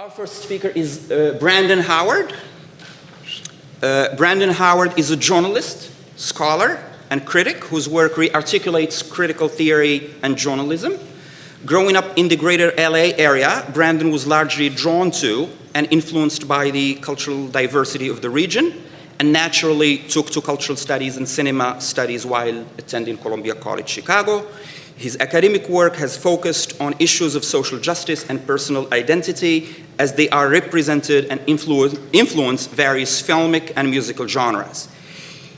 Our first speaker is Brandon Howard. Brandon Howard is a journalist, scholar, and critic whose work articulates critical theory and journalism. Growing up in the greater LA area, Brandon was largely drawn to and influenced by the cultural diversity of the region, and naturally took to cultural studies and cinema studies while attending Columbia College, Chicago. His academic work has focused on issues of social justice and personal identity as they are represented and influence various filmic and musical genres.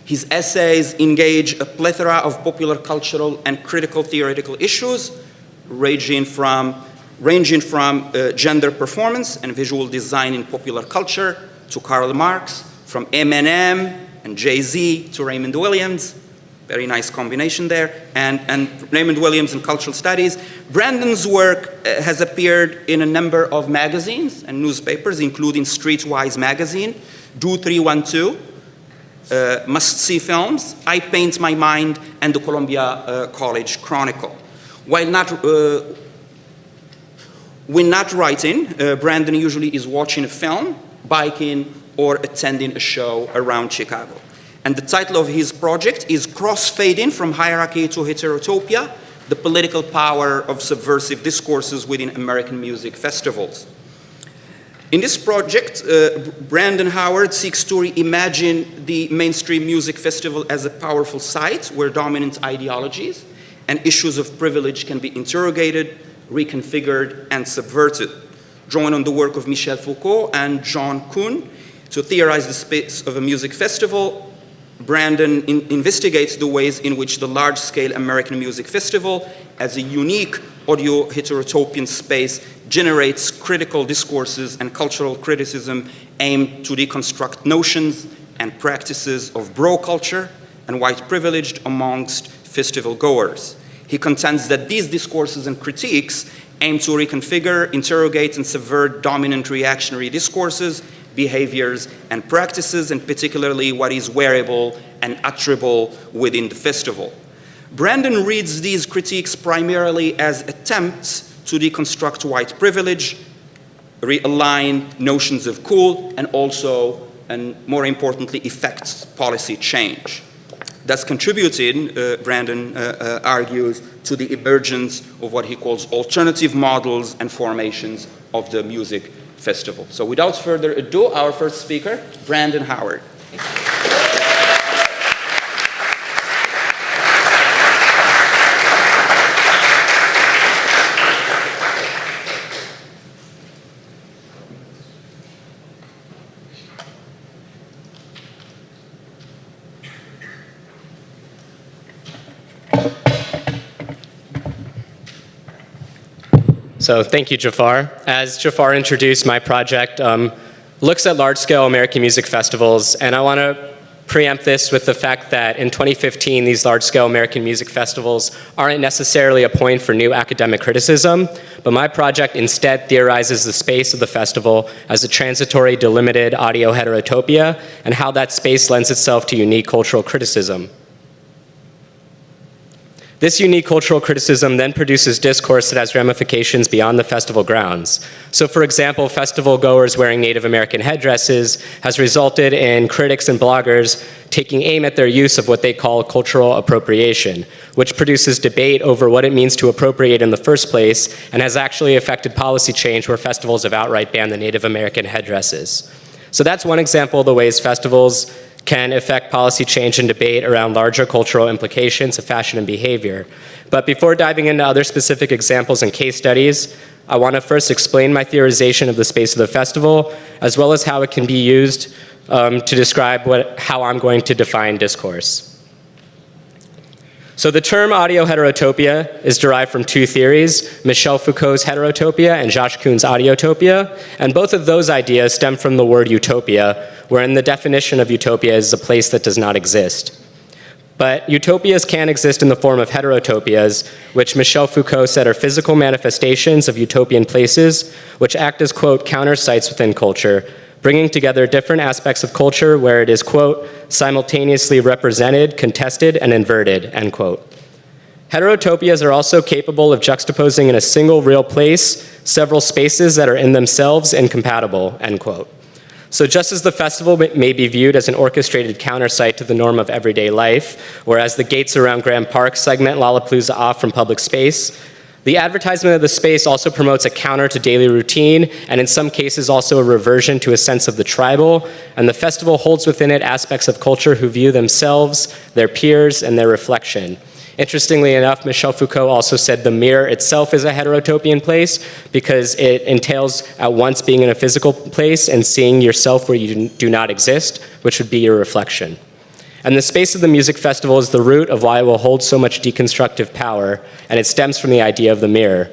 His essays engage a plethora of popular cultural and critical theoretical issues, ranging from gender performance and visual design in popular culture to Karl Marx, from Eminem and Jay-Z to Raymond Williams. Very nice combination there, and Raymond Williams in cultural studies. Brandon's work has appeared in a number of magazines and newspapers, including Streetwise magazine, Do 312, Must See Films, I Paint My Mind, and the Columbia College Chronicle. When not writing, Brandon usually is watching a film, biking, or attending a show around Chicago. And the title of his project is Crossfading from Hierarchy to Heterotopia, the Political Power of Subversive Discourses Within American Music Festivals. In this project, Brandon Howard seeks to reimagine the mainstream music festival as a powerful site where dominant ideologies and issues of privilege can be interrogated, reconfigured, and subverted. Drawing on the work of Michel Foucault and John Kuhn to theorize the space of a music festival, Brandon investigates the ways in which the large-scale American Music Festival, as a unique audio heterotopian space, generates critical discourses and cultural criticism aimed to deconstruct notions and practices of bro culture and white privilege amongst festival goers. He contends that these discourses and critiques aim to reconfigure, interrogate, and subvert dominant reactionary discourses, behaviors, and practices, and particularly what is wearable and utterable within the festival. Brandon reads these critiques primarily as attempts to deconstruct white privilege, realign notions of cool, and also, and more importantly, effect policy change. Thus contributing, Brandon argues, to the emergence of what he calls alternative models and formations of the music festival. So without further ado, our first speaker, Brandon Howard. So thank you, Jafar. As Jafar introduced, my project looks at large-scale American music festivals, and I want to preempt this with the fact that in 2015, these large-scale American music festivals aren't necessarily a point for new academic criticism, but my project instead theorizes the space of the festival as a transitory, delimited audio heterotopia, and how that space lends itself to unique cultural criticism. This unique cultural criticism then produces discourse that has ramifications beyond the festival grounds. So for example, festival goers wearing Native American headdresses has resulted in critics and bloggers taking aim at their use of what they call cultural appropriation, which produces debate over what it means to appropriate in the first place and has actually affected policy change where festivals have outright banned the Native American headdresses. So that's one example of the ways festivals can affect policy change and debate around larger cultural implications of fashion and behavior. But before diving into other specific examples and case studies, I want to first explain my theorization of the space of the festival, as well as how it can be used to describe how I'm going to define discourse. So the term audio heterotopia is derived from two theories, Michel Foucault's heterotopia and Josh Kuhn's audiotopia, and both of those ideas stem from the word utopia, wherein the definition of utopia is a place that does not exist. But utopias can exist in the form of heterotopias, which Michel Foucault said are physical manifestations of utopian places, which act as, quote, counter sites within culture, bringing together different aspects of culture where it is, quote, simultaneously represented, contested, and inverted, end quote. Heterotopias are also capable of juxtaposing in a single real place several spaces that are in themselves incompatible, end quote. So just as the festival may be viewed as an orchestrated countersite to the norm of everyday life, whereas the gates around Graham Park segment Lollapalooza off from public space, the advertisement of the space also promotes a counter to daily routine, and in some cases also a reversion to a sense of the tribal, and the festival holds within it aspects of culture who view themselves, their peers, and their reflection. Interestingly enough, Michel Foucault also said the mirror itself is a heterotopian place because it entails at once being in a physical place and seeing yourself where you do not exist, which would be your reflection. And the space of the music festival is the root of why it will hold so much deconstructive power, and it stems from the idea of the mirror.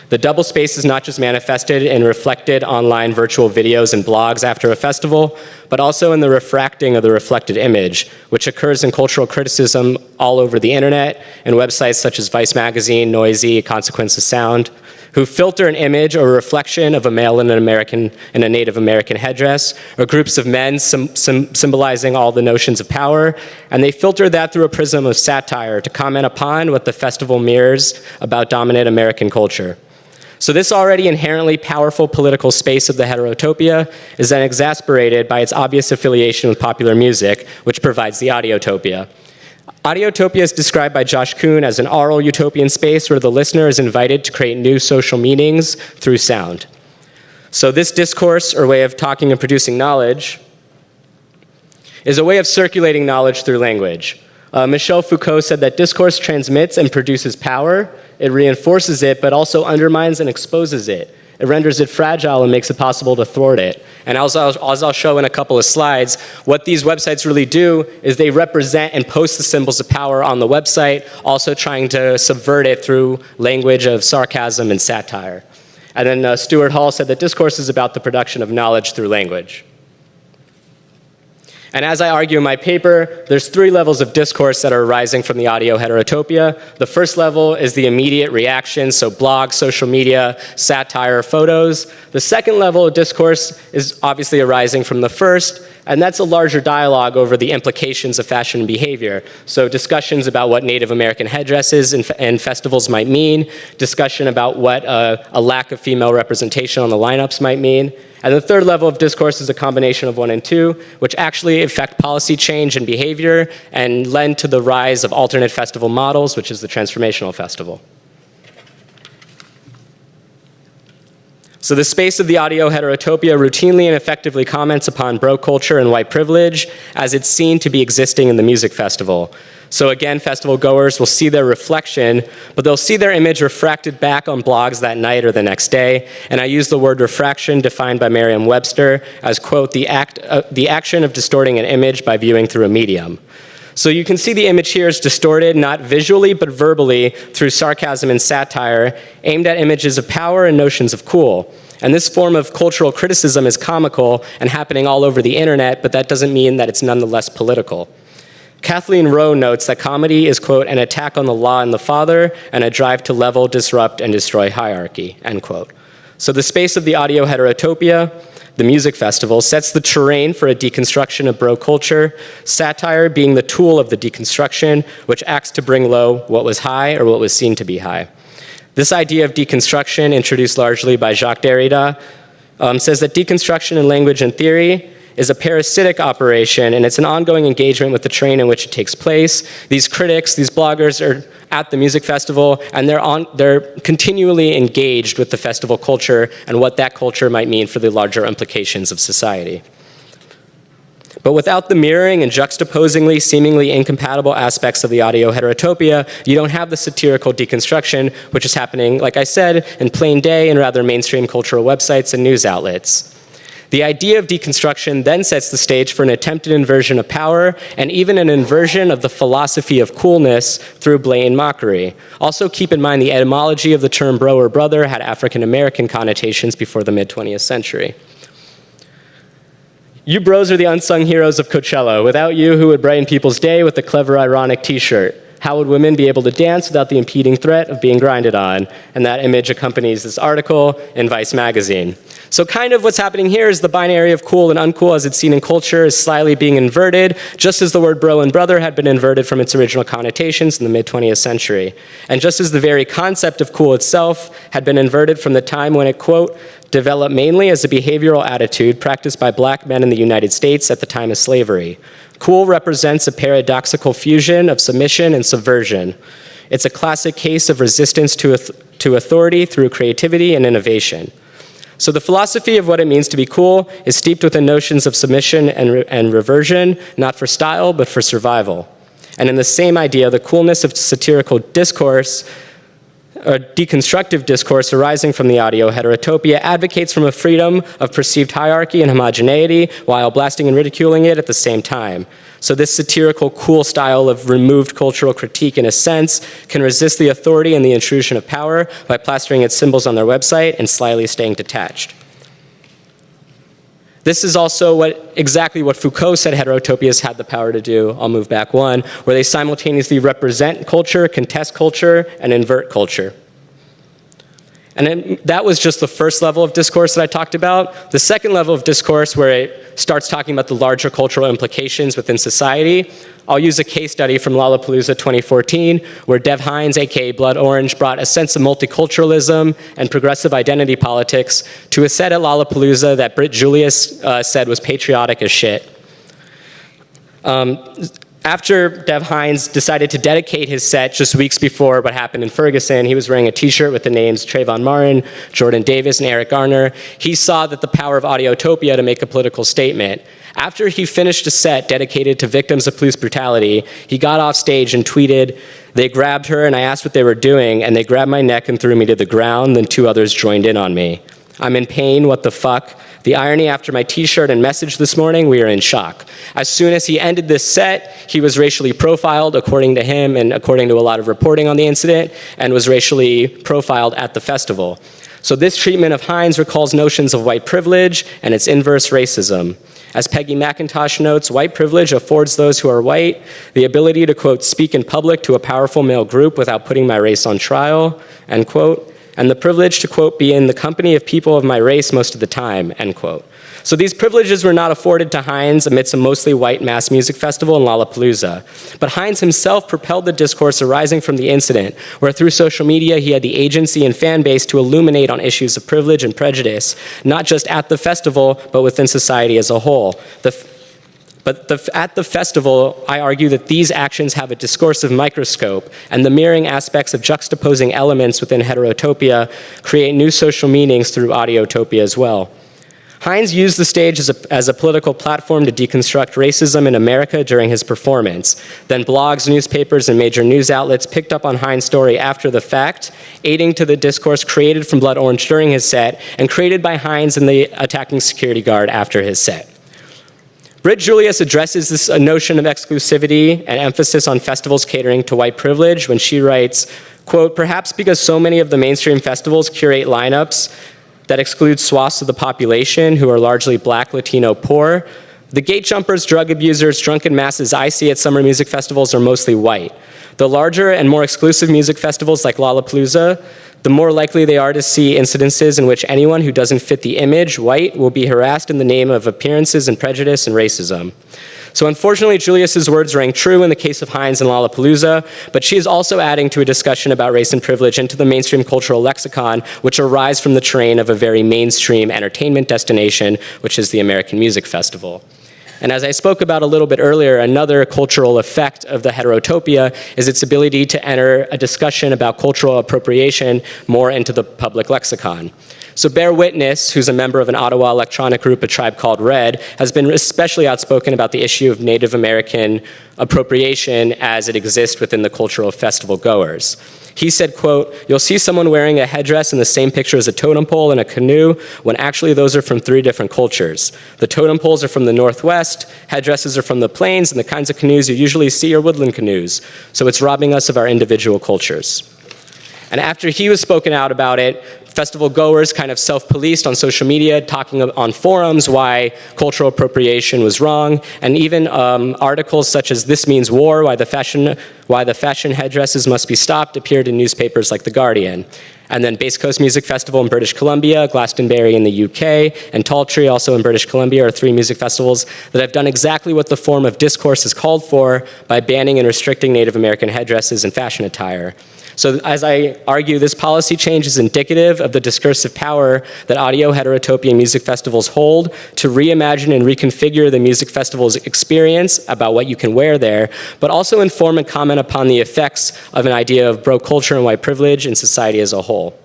The double space is not just manifested in reflected online virtual videos and blogs after a festival, but also in the refracting of the reflected image, which occurs in cultural criticism all over the internet and websites such as Vice Magazine, Noisy, Consequence of Sound, who filter an image or reflection of a male in a Native American headdress, or groups of men symbolizing all the notions of power, and they filter that through a prism of satire to comment upon what the festival mirrors about dominant American culture. So this already inherently powerful political space of the heterotopia is then exasperated by its obvious affiliation with popular music, which provides the audiotopia. Audiotopia is described by Josh Kuhn as an oral utopian space where the listener is invited to create new social meanings through sound. So this discourse, or way of talking and producing knowledge, is a way of circulating knowledge through language. Michel Foucault said that discourse transmits and produces power. It reinforces it, but also undermines and exposes it. It renders it fragile and makes it possible to thwart it. And as I'll show in a couple of slides, what these websites really do is they represent and post the symbols of power on the website, also trying to subvert it through language of sarcasm and satire. And then Stuart Hall said that discourse is about the production of knowledge through language. And as I argue in my paper, there's 3 levels of discourse that are arising from the audio heterotopia. The first level is the immediate reaction, so blogs, social media, satire, photos. The second level of discourse is obviously arising from the first, and that's a larger dialogue over the implications of fashion and behavior. So discussions about what Native American headdresses and festivals might mean, discussion about what a lack of female representation on the lineups might mean. And the third level of discourse is a combination of 1 and 2, which actually affect policy change and behavior and lend to the rise of alternate festival models, which is the transformational festival. So the space of the audio heterotopia routinely and effectively comments upon bro culture and white privilege as it's seen to be existing in the music festival. So again, festival goers will see their reflection, but they'll see their image refracted back on blogs that night or the next day. And I use the word refraction, defined by Merriam-Webster, as, quote, the action of distorting an image by viewing through a medium. So you can see the image here is distorted, not visually, but verbally, through sarcasm and satire, aimed at images of power and notions of cool. And this form of cultural criticism is comical and happening all over the internet, but that doesn't mean that it's nonetheless political. Kathleen Rowe notes that comedy is, quote, an attack on the law and the father and a drive to level, disrupt, and destroy hierarchy, end quote. So the space of the audio heterotopia, the music festival, sets the terrain for a deconstruction of bro culture, satire being the tool of the deconstruction, which acts to bring low what was high or what was seen to be high. This idea of deconstruction, introduced largely by Jacques Derrida, says that deconstruction in language and theory is a parasitic operation, and it's an ongoing engagement with the terrain in which it takes place. These critics, these bloggers are at the music festival, and they're continually engaged with the festival culture and what that culture might mean for the larger implications of society. But without the mirroring and juxtaposingly seemingly incompatible aspects of the audio heterotopia, you don't have the satirical deconstruction, which is happening, like I said, in plain day in rather mainstream cultural websites and news outlets. The idea of deconstruction then sets the stage for an attempted inversion of power and even an inversion of the philosophy of coolness through blatant mockery. Also keep in mind the etymology of the term bro or brother had African American connotations before the mid-20th century. You bros are the unsung heroes of Coachella. Without you, who would brighten people's day with a clever, ironic t-shirt? How would women be able to dance without the impeding threat of being grinded on? And that image accompanies this article in Vice Magazine. So kind of what's happening here is the binary of cool and uncool as it's seen in culture is slyly being inverted, just as the word bro and brother had been inverted from its original connotations in the mid-20th century. And just as the very concept of cool itself had been inverted from the time when it, quote, developed mainly as a behavioral attitude practiced by black men in the United States at the time of slavery. Cool represents a paradoxical fusion of submission and subversion. It's a classic case of resistance to authority through creativity and innovation. So the philosophy of what it means to be cool is steeped within notions of submission and reversion, not for style, but for survival. And in the same idea, the coolness of satirical discourse, or deconstructive discourse arising from the audio heterotopia advocates from a freedom of perceived hierarchy and homogeneity while blasting and ridiculing it at the same time. So this satirical cool style of removed cultural critique in a sense can resist the authority and the intrusion of power by plastering its symbols on their website and slyly staying detached. This is also exactly what Foucault said heterotopias had the power to do, I'll move back one, where they simultaneously represent culture, contest culture, and invert culture. And then that was just the first level of discourse that I talked about. The second level of discourse, where it starts talking about the larger cultural implications within society, I'll use a case study from Lollapalooza 2014, where Dev Hines, aka Blood Orange, brought a sense of multiculturalism and progressive identity politics to a set at Lollapalooza that Britt Julius said was patriotic as shit. After Dev Hines decided to dedicate his set just weeks before what happened in Ferguson, he was wearing a t-shirt with the names Trayvon Martin, Jordan Davis, and Eric Garner. He saw that the power of Audiotopia to make a political statement. After he finished a set dedicated to victims of police brutality, he got off stage and tweeted, "They grabbed her and I asked what they were doing, and they grabbed my neck and threw me to the ground, then 2 others joined in on me. I'm in pain, what the fuck? The irony after my t-shirt and message this morning, we are in shock." As soon as he ended this set, he was racially profiled, according to him and according to a lot of reporting on the incident, and was racially profiled at the festival. So this treatment of Hines recalls notions of white privilege and its inverse racism. As Peggy McIntosh notes, white privilege affords those who are white the ability to, quote, speak in public to a powerful male group without putting my race on trial, end quote, and the privilege to, quote, be in the company of people of my race most of the time, end quote. So these privileges were not afforded to Hines amidst a mostly white mass music festival in Lollapalooza. But Hines himself propelled the discourse arising from the incident, where through social media he had the agency and fan base to illuminate on issues of privilege and prejudice, not just at the festival, but within society as a whole. At the festival, I argue that these actions have a discursive microscope, and the mirroring aspects of juxtaposing elements within heterotopia create new social meanings through audiotopia as well. Hines used the stage as a political platform to deconstruct racism in America during his performance. Then blogs, newspapers, and major news outlets picked up on Hines' story after the fact, aiding to the discourse created from Blood Orange during his set, and created by Hines and the attacking security guard after his set. Britt Julius addresses this notion of exclusivity and emphasis on festivals catering to white privilege when she writes, quote, "Perhaps because so many of the mainstream festivals curate lineups that exclude swaths of the population who are largely black, Latino, poor, the gate jumpers, drug abusers, drunken masses I see at summer music festivals are mostly white. The larger and more exclusive music festivals like Lollapalooza, the more likely they are to see incidences in which anyone who doesn't fit the image, white, will be harassed in the name of appearances and prejudice and racism." So unfortunately, Julius's words rang true in the case of Hines and Lollapalooza, but she is also adding to a discussion about race and privilege into the mainstream cultural lexicon, which arise from the terrain of a very mainstream entertainment destination, which is the American Music Festival. And as I spoke about a little bit earlier, another cultural effect of the heterotopia is its ability to enter a discussion about cultural appropriation more into the public lexicon. So Bear Witness, who's a member of an Ottawa electronic group, A Tribe Called Red, has been especially outspoken about the issue of Native American appropriation as it exists within the cultural festival goers. He said, quote, "You'll see someone wearing a headdress in the same picture as a totem pole and a canoe, when actually those are from 3 different cultures. The totem poles are from the Northwest, headdresses are from the plains, and the kinds of canoes you usually see are woodland canoes. So it's robbing us of our individual cultures." And after he was spoken out about it, festival goers kind of self-policed on social media, talking on forums why cultural appropriation was wrong, and even articles such as "This Means War, why the fashion headdresses must be stopped" appeared in newspapers like The Guardian. And then Bass Coast Music Festival in British Columbia, Glastonbury in the UK, and Tall Tree, also in British Columbia, are 3 music festivals that have done exactly what the form of discourse is called for by banning and restricting Native American headdresses and fashion attire. So as I argue, this policy change is indicative of the discursive power that audio heterotopia music festivals hold to reimagine and reconfigure the music festival's experience about what you can wear there, but also inform and comment upon the effects of an idea of bro culture and white privilege in society as a whole.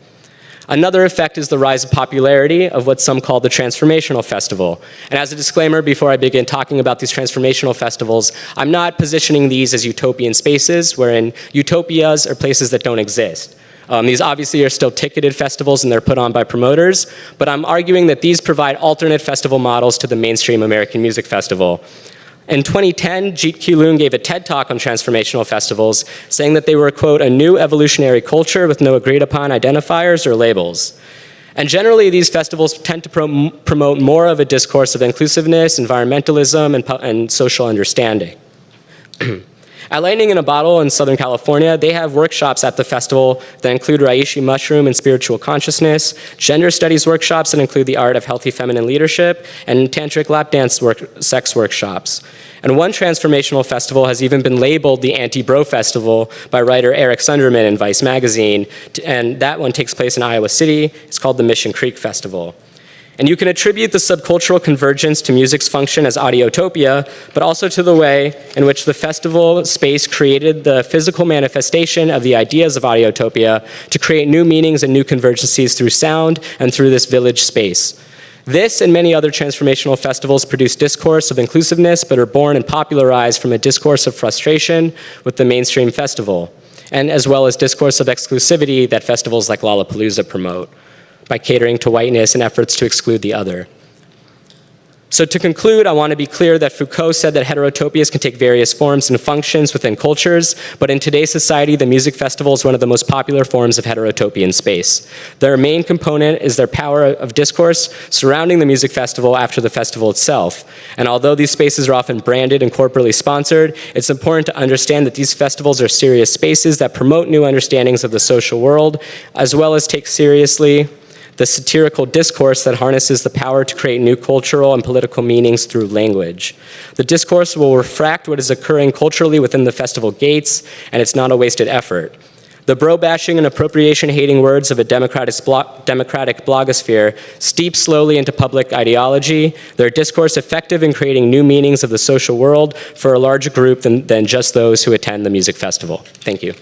Another effect is the rise of popularity of what some call the transformational festival. And as a disclaimer, before I begin talking about these transformational festivals, I'm not positioning these as utopian spaces, wherein utopias are places that don't exist. These obviously are still ticketed festivals and they're put on by promoters, but I'm arguing that these provide alternate festival models to the mainstream American music festival. In 2010, Jeet Kune Loon gave a TED Talk on transformational festivals, saying that they were, quote, a new evolutionary culture with no agreed upon identifiers or labels. And generally, these festivals tend to promote more of a discourse of inclusiveness, environmentalism, and social understanding. At Lightning in a Bottle in Southern California, they have workshops at the festival that include reishi mushroom and spiritual consciousness, gender studies workshops that include the art of healthy feminine leadership, and tantric lap dance sex workshops. And one transformational festival has even been labeled the Anti-Bro Festival by writer Eric Sunderman in Vice magazine, and that one takes place in Iowa City. It's called the Mission Creek Festival. And you can attribute the subcultural convergence to music's function as audiotopia, but also to the way in which the festival space created the physical manifestation of the ideas of audiotopia to create new meanings and new convergencies through sound and through this village space. This and many other transformational festivals produce discourse of inclusiveness, but are born and popularized from a discourse of frustration with the mainstream festival, and as well as discourse of exclusivity that festivals like Lollapalooza promote, by catering to whiteness and efforts to exclude the other. So to conclude, I want to be clear that Foucault said that heterotopias can take various forms and functions within cultures, but in today's society, the music festival is one of the most popular forms of heterotopian space. Their main component is their power of discourse surrounding the music festival after the festival itself. And although these spaces are often branded and corporately sponsored, it's important to understand that these festivals are serious spaces that promote new understandings of the social world, as well as take seriously the satirical discourse that harnesses the power to create new cultural and political meanings through language. The discourse will refract what is occurring culturally within the festival gates, and it's not a wasted effort. The bro-bashing and appropriation-hating words of a democratic blogosphere steep slowly into public ideology, their discourse effective in creating new meanings of the social world for a larger group than just those who attend the music festival. Thank you.